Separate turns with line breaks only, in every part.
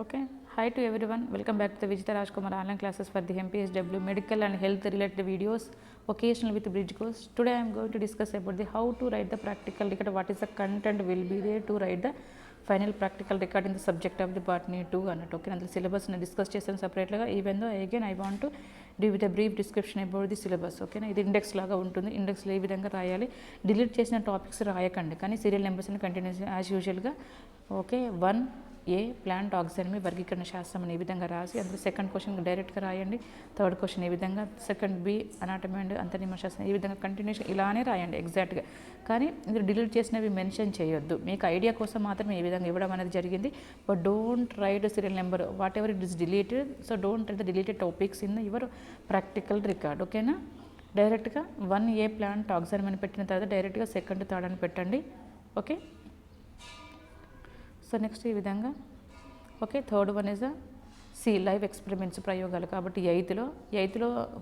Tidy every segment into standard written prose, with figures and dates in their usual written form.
Okay, hi to everyone. Welcome back to the Vijita Rajkumar online classes for the MPSW medical and health related videos, occasional with bridge course. Today I am going to discuss about the how to write the practical record. What is the content will be there to write the final practical record in the subject of the botany 2 అన్నట్టు. Okay, అందులో syllabus నేను discuss చేస్తాను సపరేట్గా. Even though again I want to give with brief description about the syllabus. ఓకేనా, ఇది index లాగా ఉంటుంది. ఇండెక్స్లో ఏ విధంగా రాయాలి, డిలీట్ చేసిన టాపిక్స్ రాయకండి, కానీ సీరియల్ నెంబర్స్ని కంటిన్యూస్ యాజ్ యూజువల్గా. ఓకే, 1A ప్లాంట్ టాక్సానమీ వర్గీకరణ శాస్త్రం అని ఈ విధంగా రాసి అందులో సెకండ్ క్వశ్చన్ డైరెక్ట్గా రాయండి. థర్డ్ క్వశ్చన్ ఈ విధంగా, సెకండ్ బి అనాటమీ అండ్ అంతర్నిర్మాణ శాస్త్రం ఈ విధంగా కంటిన్యూషన్ ఇలానే రాయండి ఎగ్జాక్ట్గా. కానీ మీరు డిలీట్ చేసినవి మెన్షన్ చేయొద్దు, మీకు ఐడియా కోసం మాత్రమే ఈ విధంగా ఇవ్వడం అనేది జరిగింది. But don't write serial number what ever it is deleted. So don't write the deleted topics in your practical record. ఓకేనా, డైరెక్ట్గా 1A ప్లాంట్ టాక్సానమీ అని పెట్టిన తర్వాత డైరెక్ట్గా సెకండ్ థర్డ్ అని పెట్టండి. ఓకే, సో నెక్స్ట్ ఈ విధంగా. Okay, third one is C live experiments ప్రయోగాలు. కాబట్టి ఎయిత్లో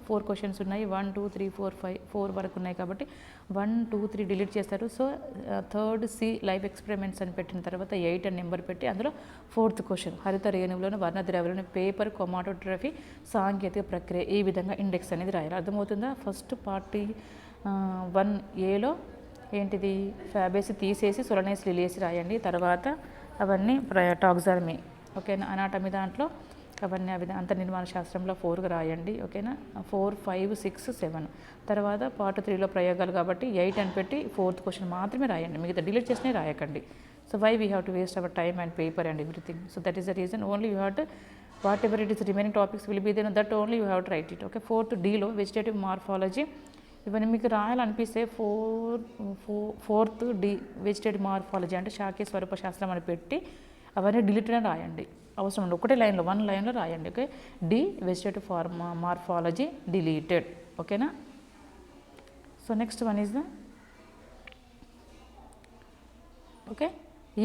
4 క్వశ్చన్స్ ఉన్నాయి. 1 2 3 4 5 4 వరకు ఉన్నాయి. కాబట్టి 1 2 3 డిలీట్ చేస్తారు. So third C live experiments అని పెట్టిన తర్వాత 8 అని నెంబర్ పెట్టి అందులో 4th క్వశ్చన్ హరిత రేణువులను వర్ణద్రవ్యాలను పేపర్ కొమాటోగ్రఫీ సాంకేతిక ప్రక్రియ ఈ విధంగా ఇండెక్స్ అనేది రాయాలి. అర్థమవుతుందా? ఫస్ట్ పార్ట్ 1Aలో ఏంటిది ఫ్యాబేసి తీసేసి సొలనైస్ లిలియస్ రాయండి. తర్వాత అవన్నీ టాక్సానమీ. ఓకేనా, అనాటమీ దాంట్లో అవన్నీ అంతర్నిర్మాణ శాస్త్రంలో 4గా రాయండి. ఓకేనా, 4 5 6 7. తర్వాత పార్ట్ 3లో ప్రయోగాలు కాబట్టి 8 అని పెట్టి 4th క్వశ్చన్ మాత్రమే రాయండి, మిగతా డిలీట్ చేసినా రాయకండి. So why we have to waste our time and paper and everything. So that is the reason. Only you have to whatever it is remaining topics will be there, that only you have to write it. Okay, 4th Dలో vegetative morphology ఇవన్నీ మీకు రాయాలనిపిస్తే 4th D vegetative morphology అంటే శాఖీయ స్వరూప శాస్త్రం అని పెట్టి అవన్నీ deleted అని రాయండి. అవసరం ఉంది, ఒకటే లైన్లో 1 లైన్లో రాయండి. Okay, D vegetative morphology deleted. ఓకేనా, so next one is the okay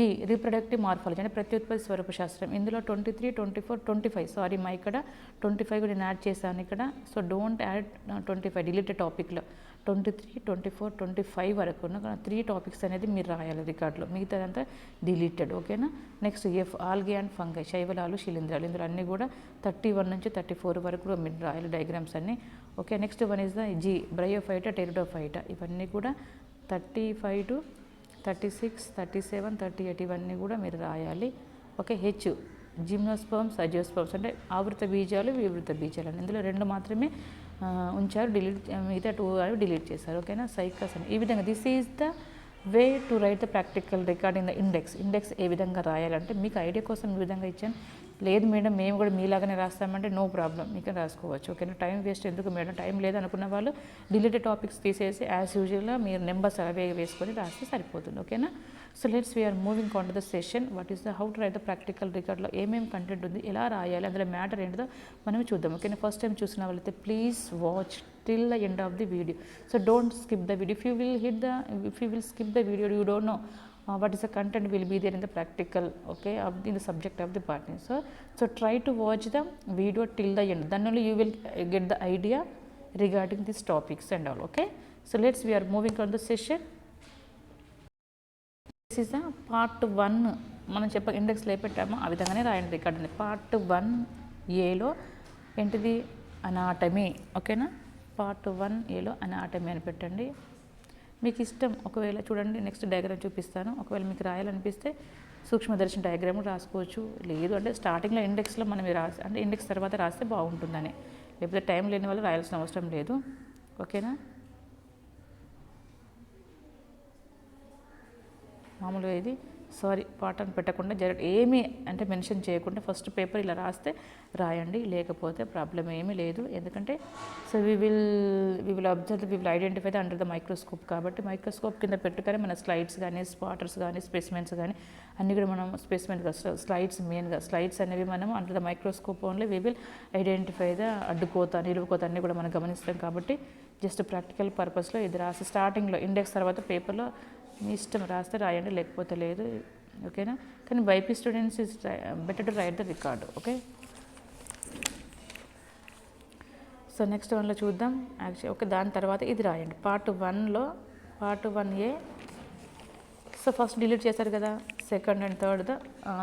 ఈ రీప్రొడక్టివ్ మార్ఫాలజీ అంటే ప్రత్యుత్పత్తి స్వరూప శాస్త్రం. ఇందులో 23 24 25 సారీ మా ఇక్కడ 25 కూడా నేను యాడ్ చేశాను ఇక్కడ. సో డోంట్ యాడ్ 25 డిలీటెడ్ టాపిక్లో 23 24 25 వరకు ఉన్న 3 టాపిక్స్ అనేది మీరు రాయాలి రికార్డులో, మిగతాదంతా డిలీటెడ్. ఓకేనా, next F algae and fungi శైవలాలు శిలీంధ్రాలు. ఇందులో అన్నీ కూడా 31 నుంచి 34 వరకు కూడా మీరు రాయాలి డయాగ్రామ్స్ అన్నీ. Okay, next one is the G Bryophyta Pteridophyta. ఇవన్నీ కూడా 35 to 36 37 38 ఇవన్నీ కూడా మీరు రాయాలి. ఓకే, H జిమ్నోస్పర్మ్స్ అజియోస్పర్మ్స్ అంటే ఆవృత బీజాలు వివృత బీజాలు అని. ఇందులో 2 మాత్రమే ఉంచారు, మిగతా 2 అవి డిలీట్ చేశారు. ఓకేనా, సైకస్ అని ఈ విధంగా. This is the way to write the practical record in the index ఏ విధంగా రాయాలంటే మీకు ఐడియా కోసం ఈ విధంగా ఇచ్చాను. లేదు మేడం మేము కూడా మీలాగానే రాస్తామంటే నో ప్రాబ్లం, మీకు రాసుకోవచ్చు. ఓకేనా, టైం వేస్ట్ ఎందుకు మేడం, టైం లేదనుకున్న వాళ్ళు డిలీటెడ్ టాపిక్స్ తీసేసి యాజ్ యూజువల్గా మీరు నెంబర్స్ అవే వేసుకొని రాస్తే సరిపోతుంది. ఓకేనా, so let's we're moving on to the session. What is the how to write the practical రికార్డ్లో ఏమేమి కంటెంట్ ఉంది, ఎలా రాయాలి, అందులో మ్యాటర్ ఏంటిదో మనం చూద్దాం. ఓకేనా, ఫస్ట్ టైం చూసిన వాళ్ళైతే please watch till the end of the video. So don't skip the video. If you will skip the video, you don't know what is the content will be there in the practical, okay, in the subject of the botany. So try to watch the video till the end, then only you will get the idea regarding these topics and all. Okay, so we are moving on the session. This is the part 1. మనం చెప్ప ఇండెక్స్లో పెట్టామో ఆ విధంగానే రాయండి record అని. Part 1Aలో ఏంటిది anatomy. ఓకేనా, part 1Aలో anatomy అని పెట్టండి. మీకు ఇష్టం ఒకవేళ చూడండి, నెక్స్ట్ డయాగ్రామ్ చూపిస్తాను. ఒకవేళ మీకు రాయాలనిపిస్తే సూక్ష్మదర్శన డయాగ్రామ్ రాసుకోవచ్చు. లేదు అంటే స్టార్టింగ్లో ఇండెక్స్లో మనం రాసి అంటే ఇండెక్స్ తర్వాత రాస్తే బాగుంటుందని, లేకపోతే టైం లేని వాళ్ళు రాయాల్సిన అవసరం లేదు. ఓకేనా, మామూలుగా ఇది పాఠం పెట్టకుండా డైరెక్ట్ ఏమీ అంటే మెన్షన్ చేయకుండా ఫస్ట్ పేపర్ ఇలా రాయండి, లేకపోతే ప్రాబ్లం ఏమీ లేదు. ఎందుకంటే so we will observe, we will identify the under the microscope. కాబట్టి మైక్రోస్కోప్ కింద పెట్టుకొని మన స్లైడ్స్ కానీ స్పాటర్స్ కానీ స్పెసిమెన్స్ కానీ అన్నీ కూడా మనం స్లైడ్స్ మెయిన్గా స్లైడ్స్ అనేవి మనం under the microscope only we will identify the అడ్డుకోత నిలువుకోత అన్నీ కూడా మనం గమనిస్తాం. కాబట్టి జస్ట్ ప్రాక్టికల్ పర్పస్లో ఇది రాసి స్టార్టింగ్లో ఇండెక్స్ తర్వాత పేపర్లో మీ ఇష్టం రాస్తే రాయండి, లేకపోతే లేదు. ఓకేనా, కానీ BiPC students is better to write the record. Okay, so next వన్లో చూద్దాం. యాక్చువల్లీ ఓకే, దాని తర్వాత ఇది రాయండి. Part 1A. So first delete చేశారు కదా, second and third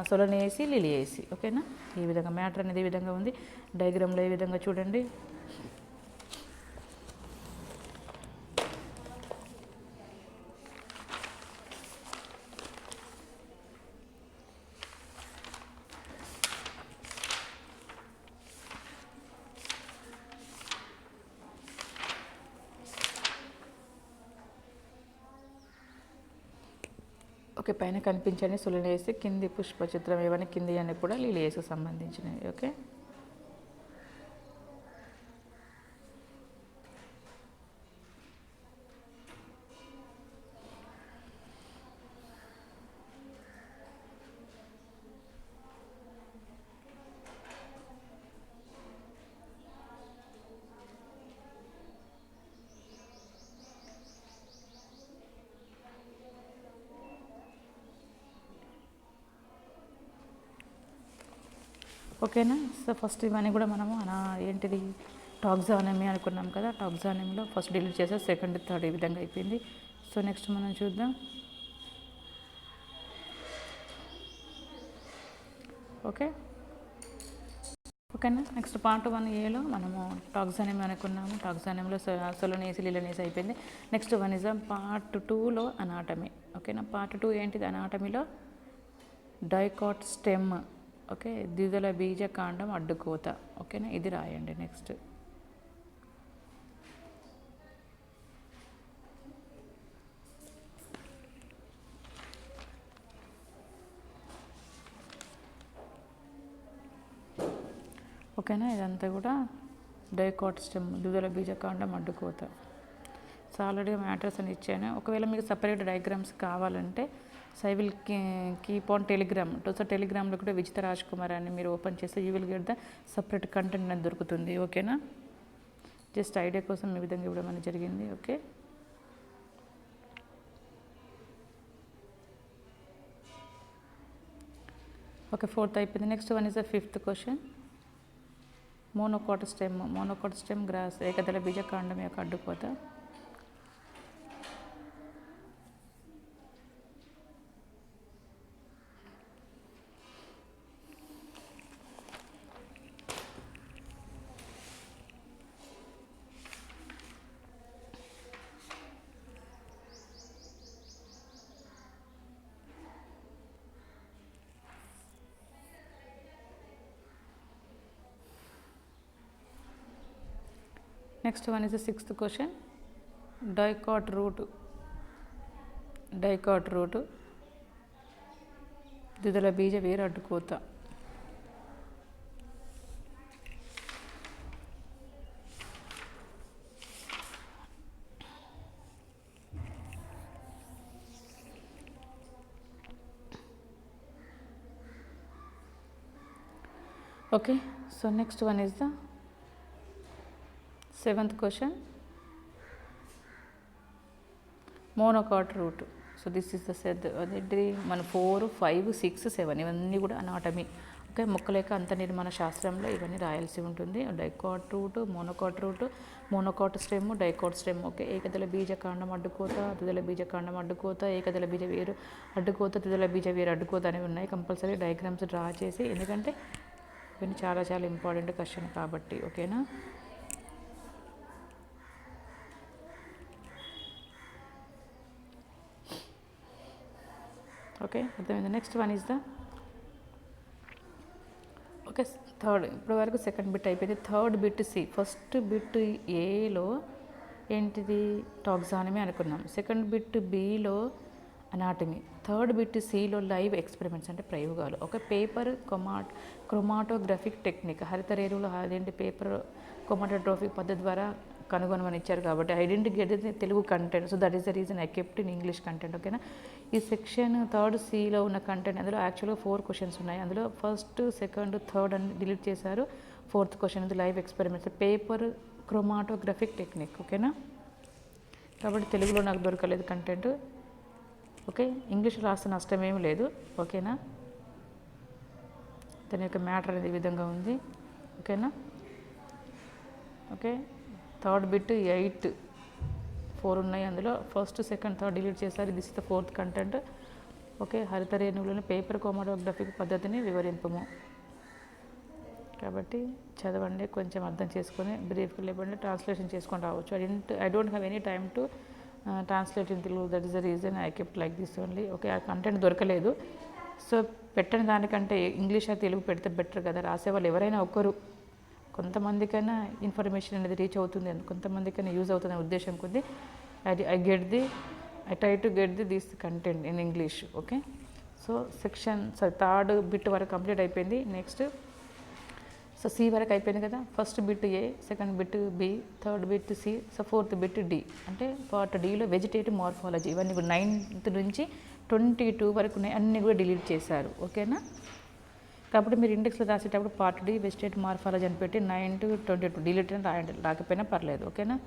solanaceae liliaceae. ఓకేనా, ఈ విధంగా మ్యాటర్ అనేది ఈ విధంగా ఉంది. డయాగ్రామ్లో ఈ విధంగా చూడండి. ఓకే, పైన కనిపించని సొలనేసి, కింది పుష్ప చిత్రం ఇవన్నీ కింది అన్నీ కూడా లిలియేస్కి సంబంధించినవి. ఓకే, ఓకేనా. సో ఫస్ట్ ఇవన్నీ కూడా మనము ఏంటిది టాక్సానమీ అనుకున్నాం కదా, టాక్సానమీలో ఫస్ట్ డిలీట్ చేసా, సెకండ్ థర్డ్ ఈ విధంగా అయిపోయింది. సో నెక్స్ట్ మనం చూద్దాం. ఓకేనా, నెక్స్ట్ పార్ట్ 1Aలో మనము టాక్సానమీ అనుకున్నాము. టాక్సానమీలో సొలనేసి లిలనేసి అయిపోయింది. నెక్స్ట్ వన్ ఇస్ పార్ట్ 2లో అనాటమీ. ఓకేనా, పార్ట్ 2 ఏంటిది అనాటమీలో డైకాట్ స్టెమ్. ఓకే, ద్విదళ బీజకాండం అడ్డుకోత. ఓకేనా, ఇది రాయండి. నెక్స్ట్ ఓకేనా, ఇదంతా కూడా డైకాట్ స్టెమ్, ద్విదళ బీజకాండం అడ్డుకోత. సో ఆల్రెడీ మ్యాటర్స్ అని ఇచ్చాను. ఒకవేళ మీకు సపరేట్ డయాగ్రామ్స్ కావాలంటే so I will keep on Telegram. So టెలిగ్రామ్లో కూడా విజిత రాజ్ కుమార్ అని మీరు ఓపెన్ చేస్తే you will get the separate content అనేది దొరుకుతుంది. ఓకేనా, జస్ట్ ఐడియా కోసం ఈ విధంగా ఇవ్వడం అనేది జరిగింది. ఓకే, ఓకే, ఫోర్త్ అయిపోయింది. Next one is the 5th question. Monocot stem grass, ఏకదళ బీజకాండం యొక్క అడ్డుకోత. Next one is the 6th question. Dicot root ద్విదళ బీజ వేరు అడ్డుకోత. Okay, so next one is the 7th question. Monocot root. So this is the అదేంటి మన 4, 5, 6, 7 ఇవన్నీ కూడా అనాటమీ. ఓకే, మొక్కల యొక్క అంత నిర్మాణ శాస్త్రంలో ఇవన్నీ రాయాల్సి ఉంటుంది. Dicot root, monocot stem, dicot stem. Okay, ఏకదళ బీజకాండం అడ్డుకోత, ద్విదళ బీజకాండం అడ్డుకోత, ఏకదళ బీజ వేరు అడ్డుకోత, ద్విదళ బీజ వేరు అడ్డుకోత అనేవి ఉన్నాయి. కంపల్సరీ డయాగ్రామ్స్ డ్రా చేసి, ఎందుకంటే ఇవన్నీ చాలా చాలా ఇంపార్టెంట్ క్వశ్చన్ కాబట్టి. ఓకేనా, ఓకే, అర్థమైంది. Next one is the okay third. ఇప్పటి వరకు సెకండ్ బిట్ అయిపోయింది. Third bit C. First bit ఏలో ఏంటిది టాక్సానమీ అనుకున్నాం. సెకండ్ బిట్ బిలో అనాటమీ. థర్డ్ బిట్ సిలో లైవ్ ఎక్స్పెరిమెంట్స్ అంటే ప్రయోగాలు. ఓకే, పేపర్ క్రోమాటోగ్రఫిక్ టెక్నిక్, హరిత రేణువులు అదేంటి పేపర్ క్రోమాటోగ్రఫిక్ పద్ధతి ద్వారా కనుగొనమని ఇచ్చారు కాబట్టి I didn't get the Telugu content. So that is the reason I kept in English content. ఓకేనా, ఈ సెక్షన్ థర్డ్ సిలో ఉన్న కంటెంట్ అందులో యాక్చువల్గా 4 క్వశ్చన్స్ ఉన్నాయి. అందులో ఫస్ట్, సెకండ్, థర్డ్ అని డిలీట్ చేశారు. 4th క్వశ్చన్ ఇది లైవ్ ఎక్స్పెరిమెంట్స్, పేపర్ క్రోమాటోగ్రఫిక్ టెక్నిక్. ఓకేనా, కాబట్టి తెలుగులో నాకు దొరకలేదు కంటెంట్. ఓకే, ఇంగ్లీష్ రాస్తే నష్టం ఏమి లేదు. ఓకేనా, దాని యొక్క మ్యాటర్ అనేది ఈ విధంగా ఉంది. ఓకేనా, ఓకే, థర్డ్ బిట్ 8, 4 ఉన్నాయి. అందులో ఫస్ట్, సెకండ్, థర్డ్ డిలీట్ చేశారు. This is the 4th content. Okay, హరిత రేణువులను పేపర్ క్రోమాటోగ్రఫిక్ పద్ధతిని వివరింపము. కాబట్టి చదవండి, కొంచెం అర్థం చేసుకొని బ్రీఫ్గా లేకపోతే ట్రాన్స్లేషన్ చేసుకొని రావచ్చు. I don't have any time to translate in Telugu, that is the reason I kept like this only. Okay, ఆ కంటెంట్ దొరకలేదు, సో పెట్టని దానికంటే ఇంగ్లీష్ ఆ తెలుగు పెడితే బెటర్ కదా. రాసేవాళ్ళు ఎవరైనా ఒకరు, కొంతమందికైనా ఇన్ఫర్మేషన్ అనేది రీచ్ అవుతుంది, కొంతమందికైనా యూజ్ అవుతుంది ఉద్దేశం కొద్ది I try to get this content in English. Okay, so section third bit వరకు కంప్లీట్ అయిపోయింది. నెక్స్ట్ సో సి వరకు అయిపోయింది కదా. First bit A, second bit B, third bit C, so fourth bit D. అంటే part డిలో vegetative morphology, ఇవన్నీ కూడా 9th నుంచి 22 వరకు ఉన్నాయి, అన్నీ కూడా డిలీట్ చేశారు. ఓకేనా, కాబట్టి మీరు ఇండెక్స్లో రాసేటప్పుడు పార్ట్ డి వెజిటేటివ్ మార్ఫాలజీ అని పెట్టి 9 to 22 డిలీట్ అని రాయండి, రాకపోయినా పర్లేదు. ఓకేనా,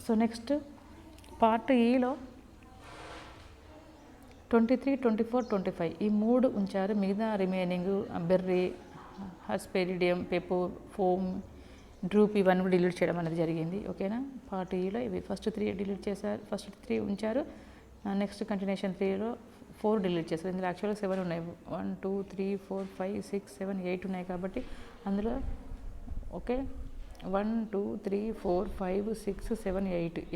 సో నెక్స్ట్ పార్ట్ ఈలో 23, 24, 25 ఈ 3 ఉంచారు. మిగతా రిమైనింగ్ బెర్రీ, హస్పెరిడియం, పెపో, ఫోమ్, డ్రూప్ ఇవన్నీ కూడా డిలీట్ చేయడం అనేది జరిగింది. ఓకేనా, పార్ట్ ఈలో ఇవి ఫస్ట్ 3 డిలీట్ చేశారు, ఫస్ట్ 3 ఉంచారు. నెక్స్ట్ కంటిన్యూషన్ 3లో 4 డిలీట్ చేశారు. ఇందులో యాక్చువల్గా 7 ఉన్నాయి, 1 2 3 4 5 6 7 8 ఉన్నాయి కాబట్టి అందులో ఓకే 1 2 3 4 5 6 7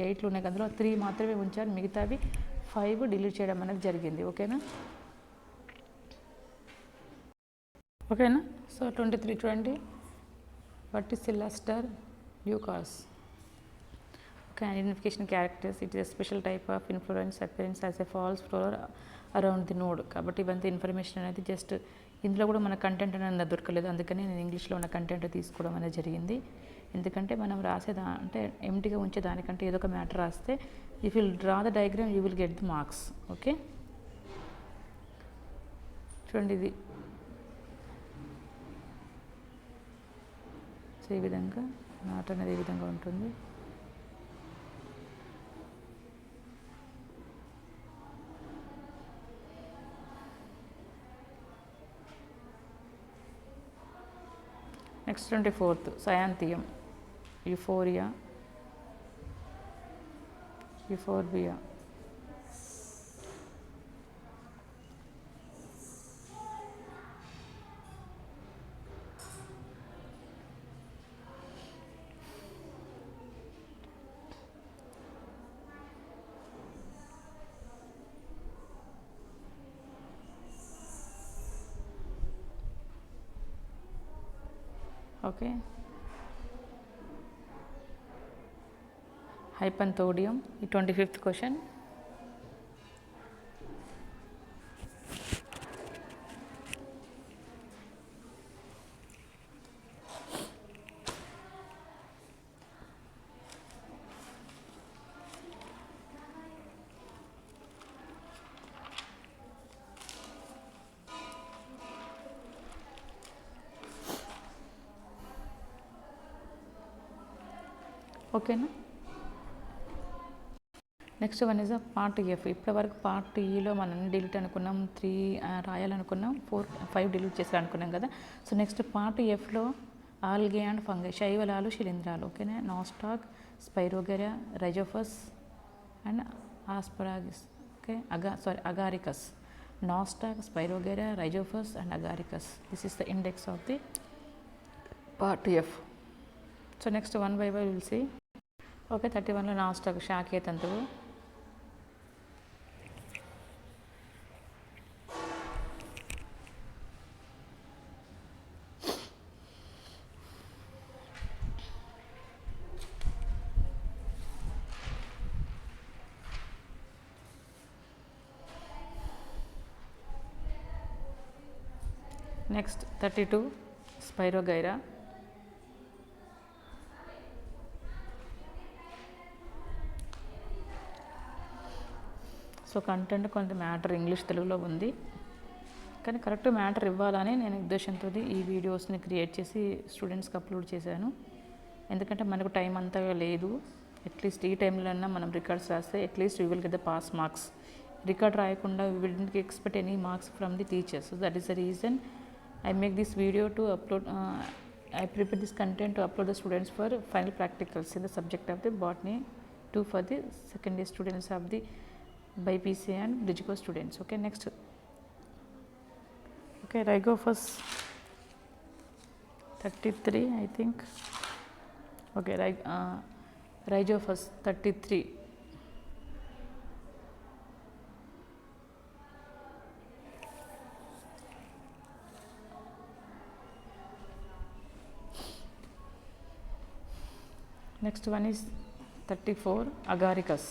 8 ఉన్నాయి, అందులో 3 మాత్రమే ఉంచారు, మిగతావి 5 డిలీట్ చేయడం అనేది జరిగింది. ఓకేనా, ఓకేనా, సో 23 చూడండి, verticillaster leucas. Okay, identification characters, it is special type of inflorescence appearance as a false whorl around the node. కాబట్టి ఇవంతా ఇన్ఫర్మేషన్ అనేది జస్ట్ ఇందులో కూడా మన కంటెంట్ అనేది దొరకలేదు, అందుకని నేను ఇంగ్లీష్లో ఉన్న కంటెంట్ తీసుకోవడం అనేది జరిగింది. ఎందుకంటే మనం రాసేదా అంటే ఎంటీగా ఉంచే దానికంటే ఏదో ఒక మ్యాటర్ రాస్తే if will draw the diagram you will get the marks. Okay, చూడండి ఇది, సో ఈ విధంగా మ్యాటర్ అనేది ఈ విధంగా ఉంటుంది. Next 24th cyathium, euphoria, euphorbia. Okay, hypanthodium, ఈ 25th క్వశ్చన్. ఓకేనా, next one is part F. ఇప్పటి వరకు పార్ట్ ఈలో మనం డిలీట్ అనుకున్నాం, 3 రాయాలనుకున్నాం, 4 5 డిలీట్ చేయాలనుకున్నాం కదా. సో నెక్స్ట్ పార్ట్ ఎఫ్లో ఆల్గే అండ్ ఫంగై, శైవలాలు, శిలీంధ్రాలు. ఓకేనా, nostoc, spirogyra, rhizopus and asparagus. Okay, agaricus, nostoc, spirogyra, rhizopus and agaricus. This is the index of the part F. So next 1 by 1 will see. Okay, 31లో nostoc, శాఖీయ తంతువు. Next 32 spirogyra. So content కొంత matter English తెలుగులో ఉంది, కానీ correct matter ఇవ్వాలని నేను ఉద్దేశంతో ఈ వీడియోస్ని క్రియేట్ చేసి స్టూడెంట్స్కి అప్లోడ్ చేశాను. ఎందుకంటే మనకు టైం అంతగా లేదు, అట్లీస్ట్ ఈ టైంలోనే మనం రికార్డ్స్ రాస్తే at least you will get the pass marks. Record రాయకుండా we will expect any marks from the teachers. So that is the reason I make this video to upload, I prepare this content to upload the students for final practicals in the subject of the botany, 2 for the second year students of the BPC and Bridge course students. Okay, next Okay, Rhizophus 33, I think. Okay, Rhizophus 33. Next one is 34, Agaricus.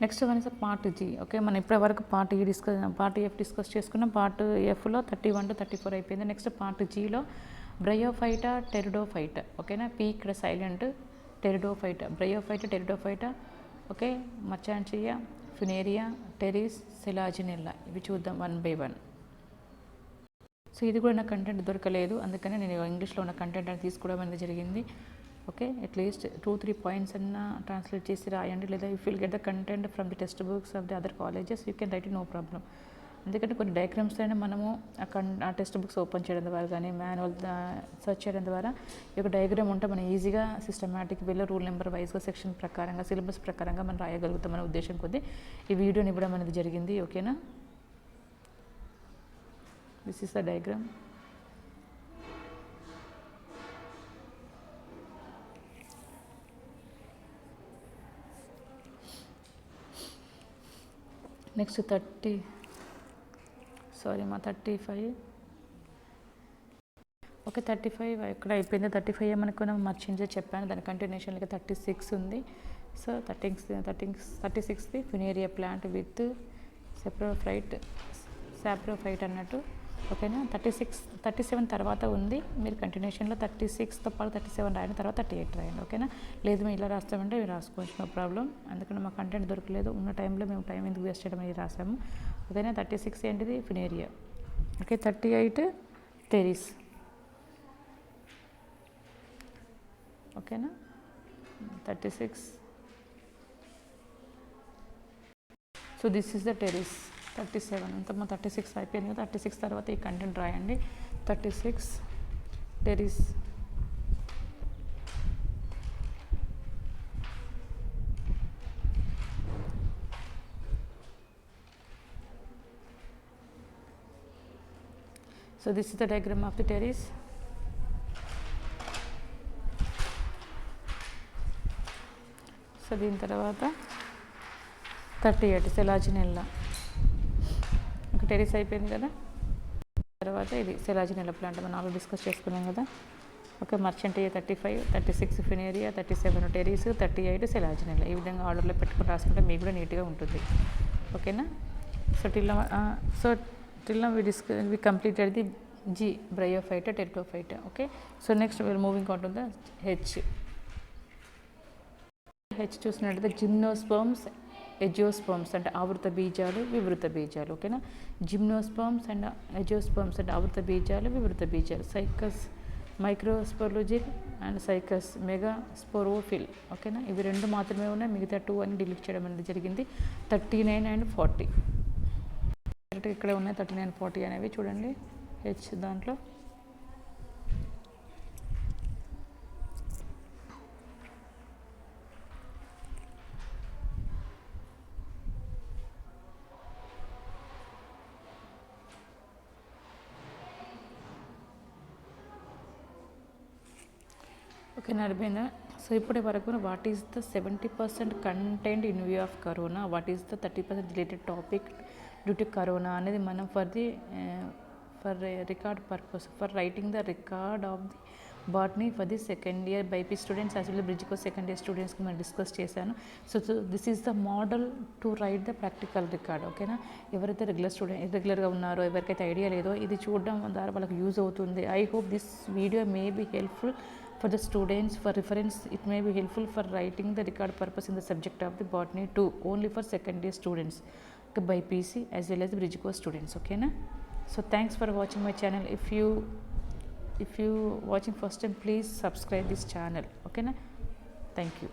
Next one is part G. Okay, మనం ఇప్పటి వరకు part F discuss చేసుకున్నాం. Part ఎఫ్లో 31 to 34 అయిపోయింది. Next part జీలో bryophyta, pteridophyta. ఓకేనా, P ఇక్కడ silent, pteridophyta, bryophyta, pteridophyta. Okay, marchantia, funaria, pteris, selaginella. ఇవి చూద్దాం 1 by 1. సో ఇది కూడా నాకు కంటెంట్ దొరకలేదు, అందుకని నేను ఇంగ్లీష్లో ఉన్న కంటెంట్ అని తీసుకోవడం అనేది జరిగింది. ఓకే, అట్లీస్ట్ 2-3 పాయింట్స్ అన్న ట్రాన్స్లేట్ చేసి రాయండి, లేదా if will get the content from the textbooks of the other colleges you can write it, no problem. ఎందుకంటే కొన్ని డయాగ్రామ్స్ అయినా మనము ఆ టెక్స్ట్ బుక్స్ ఓపెన్ చేయడం ద్వారా కానీ మాన్యువల్ సెర్చ్ చేయడం ద్వారా ఈ యొక్క డయాగ్రామ్ ఉంటే మనం ఈజీగా సిస్టమేటిక్ వేలో రూల్ నెంబర్ వైజ్గా సెక్షన్ ప్రకారంగా సిలబస్ ప్రకారంగా మనం రాయగలుగుతాం అనే ఉద్దేశం కొద్దీ ఈ వీడియోని ఇవ్వడం అనేది జరిగింది. ఓకేనా, this is the diagram. Next 35. Okay, 35 ఇక్కడ అయిపోయింది. 35 మనకు మర్చించే చెప్పాను, దాని కంటిన్యూషన్గా 36 ఉంది. సో 36ది ఫినేరియా ప్లాంట్ విత్ సాప్రోఫైట్ అన్నట్టు. ఓకేనా, 37 తర్వాత ఉంది. మీరు కంటిన్యూషన్లో 36తో పాటు 37 రాయండి, తర్వాత 38 రాయండి. ఓకేనా, లేదు మేము ఇలా రాస్తామంటే మీరు రాసుకోవచ్చు, నో ప్రాబ్లం. అందుకని మా కంటెంట్ దొరకలేదు, ఉన్న టైంలో మేము టైం ఎందుకు వేస్ట్ చేయడం అనేది రాసాము. ఓకేనా, 36 ఏంటిది ఫినేరియా. Okay, 38 Pteris. ఓకేనా, 36. So this is the Pteris. 37 అంతా 36 అయిపోయింది కదా. 36 తర్వాత ఈ కంటెంట్ రాయండి. 36 pteris. So this is the diagram of the pteris. So దీని తర్వాత 38 సెలాజినెల్లా. టెరిస్ అయిపోయింది కదా. తర్వాత ఇది సెలాజినెల్లా ప్లాంట్ మనం ఆల్రెడీ డిస్కస్ చేసుకున్నాం కదా. Okay, marchantia 35, 36 funaria, 37 pteris, 38 selaginella. ఈ విధంగా ఆర్డర్లో పెట్టుకుని రాసుకుంటే మీకు కూడా నీట్గా ఉంటుంది. ఓకేనా, so till now we completed the G, Bryophyta, Pteridophyta. Okay, so next we are moving on to the H. చూసినట్లయితే జిమ్నోస్పర్మ్స్, ఎజియోస్పర్మ్స్ అంటే ఆవృత బీజాలు, వివృత బీజాలు. ఓకేనా, జిమ్నోస్పర్మ్స్ అండ్ ఎజియోస్పర్మ్స్ అంటే ఆవృత బీజాలు, వివృత బీజాలు. Cycas microsporophyll and cycas megasporophyll. ఓకేనా, ఇవి 2 మాత్రమే ఉన్నాయి, మిగతా 2 అని డిలీట్ చేయడం అనేది జరిగింది. 39 and 40 కరెక్ట్గా ఇక్కడే ఉన్నాయి. 39, 40 అనేవి చూడండి హెచ్ దాంట్లో. ఓకే, నడిపోయిందా. సో ఇప్పటి వరకు what is the 70% content in view of corona, what is the 30% related topic due to corona అనేది మనం for record purpose, for writing the record of the botany for the second year BiPC students as well bridge course second year స్టూడెంట్స్కి మనం discuss చేశాను. So this is the model to write the practical record. ఓకేనా, ఎవరైతే రెగ్యులర్గా ఉన్నారో, ఎవరికైతే idea లేదో ఇది చూడడం ద్వారా వాళ్ళకి యూజ్ అవుతుంది. I hope this video may be helpful for the students. For reference, it may be helpful for writing the record purpose in the subject of the botany too, only for second year students by PC as well as the bridge course students. Okay na. So thanks for watching my channel. If you watching first time, please subscribe this channel. Okay na. Thank you.